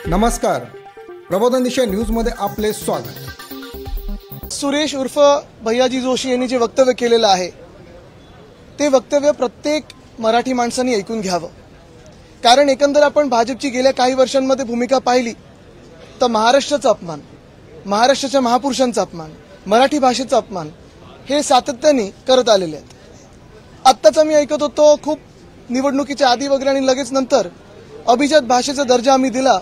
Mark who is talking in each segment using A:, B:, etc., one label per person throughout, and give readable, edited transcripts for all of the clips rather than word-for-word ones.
A: नमस्कार, प्रबोधन दिशा न्यूजमध्ये आपले स्वागत।
B: सुरेश उर्फ भैयाजी जोशी यांनी जे वक्तव्य केलेलं आहे ते वक्तव्य प्रत्येक मराठी माणसाने ऐकून घ्यावं। कारण एकंदर आपण भाजपची गेल्या काही वर्षांमध्ये भूमिका पाहिली तर महाराष्ट्राचा अपमान, महाराष्ट्राच्या महापुरुषांचा अपमान, मराठी भाषेचा अपमान हे सातत्याने करत आलेले आहेत। आत्ताच आम्ही ऐकत होतो खूप निवडणुकीच्या आधी वगैरे आणि लगेच नंतर अभिजात भाषेचा दर्जा आम्ही दिला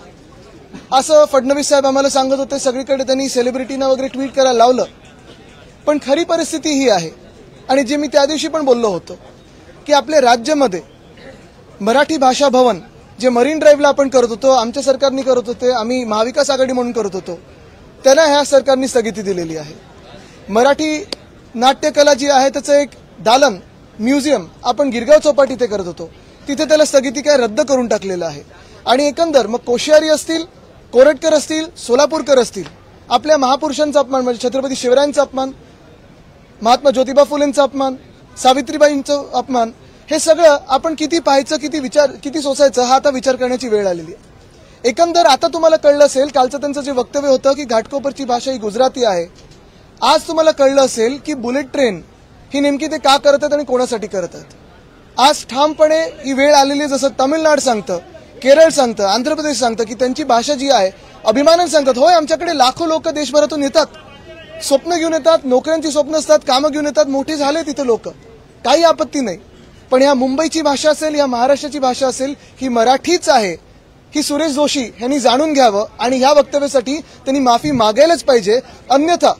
B: असं फडणवीस साहेब आम्हाला सांगत होते। सगळीकडे त्यांनी सेलिब्रिटीना वगैरे ट्विट करायला लावलं, पण खरी परिस्थिती ही आहे आणि जे मी त्या दिवशी पण बोललो होतो की आपल्या राज्यामध्ये मराठी भाषा भवन जे मरीन ड्राईव्हला आपण करत होतो, आमच्या सरकारने करत होते, आम्ही महाविकास आघाडी म्हणून करत होतो, त्यांना ह्या सरकारने स्थगिती दिलेली आहे। मराठी नाट्यकला जी आहे त्याचं एक दालन म्युझियम आपण गिरगाव चौपाटी ते करत होतो, तिथे त्याला स्थगिती काय रद्द करून टाकलेलं आहे। आणि एकंदर मग कोश्यारी असतील, कोरटकर असतील, सोलापूरकर असतील, आपल्या महापुरुषांचा अपमान म्हणजे छत्रपती शिवरायांचा अपमान, महात्मा ज्योतिबा फुलेंचा अपमान, सावित्रीबाईंचा अपमान, हे सगळं आपण किती पाहायचं, किती सोसायचं हा आता विचार करण्याची वेळ आलेली आहे। एकंदर आता तुम्हाला कळलं असेल, कालचं त्यांचं जे वक्तव्य होतं की घाटकोपरची भाषा ही गुजराती आहे, आज तुम्हाला कळलं असेल की बुलेट ट्रेन ही नेमकी ते का करत आहेत आणि कोणासाठी करत आहेत। आज ठामपणे ही वेळ आलेली आहे। जसं तामिळनाडू सांगतं, केरळ सांगतं, आंध्र प्रदेश सांगतं की त्यांची भाषा जी आहे अभिमानाने सांगतात, होय आमच्याकडे लाखो लोक देशभरातून येतात, स्वप्न घेऊन येतात, नोकऱ्यांची स्वप्न असतात, कामं घेऊन येतात, मोठी झाले तिथे लोक, काही आपत्ती नाही। पण ह्या मुंबईची भाषा असेल, या महाराष्ट्राची भाषा असेल, ही मराठीच आहे ही सुरेश जोशी यांनी जाणून घ्यावं आणि ह्या वक्तव्यासाठी त्यांनी माफी मागायलाच पाहिजे। अन्यथा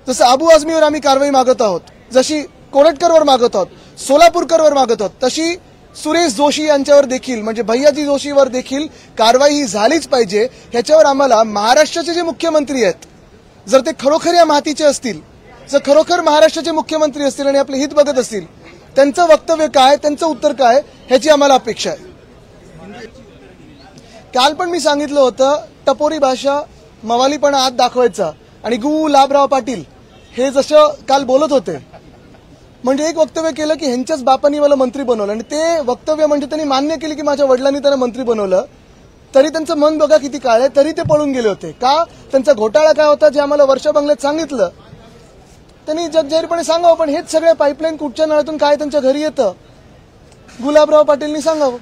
B: जसं अबू आझमीवर आम्ही कारवाई मागत आहोत, जशी कोरटकरवर मागत आहोत, सोलापूरकरवर मागत आहोत, तशी सुरेश जोशी यांच्यावर देखील म्हणजे भैयाजी जोशीवर देखील कारवाई ही झालीच पाहिजे। ह्याच्यावर आम्हाला महाराष्ट्राचे जे मुख्यमंत्री आहेत, जर ते खरोखर या मातीचे असतील, जर खरोखर महाराष्ट्राचे मुख्यमंत्री असतील आणि आपले हित बघत असतील, त्यांचं वक्तव्य काय, त्यांचं उत्तर काय ह्याची आम्हाला अपेक्षा आहे। काल पण मी सांगितलं होतं, टपोरी भाषा मवालीपणा आत दाखवायचा आणि गुलाबराव पाटील हे जसं काल बोलत होते म्हणजे एक वक्तव्य केलं की ह्यांच्याच बापांनी मला मंत्री बनवलं आणि ते वक्तव्य म्हणजे त्यांनी मान्य केली की माझ्या वडिलांनी त्यांना मंत्री बनवलं, तरी त्यांचं मन बघा किती काळ आहे, तरी ते पळून गेले होते। का? त्यांचा घोटाळा काय होता जे आम्हाला वर्षा बंगल्यात सांगितलं, त्यांनी जगजाहीरपणे सांगावं। पण हेच सगळे पाईपलाईन कुठच्या नळातून काय त्यांच्या घरी येतं, गुलाबराव पाटीलनी सांगावं।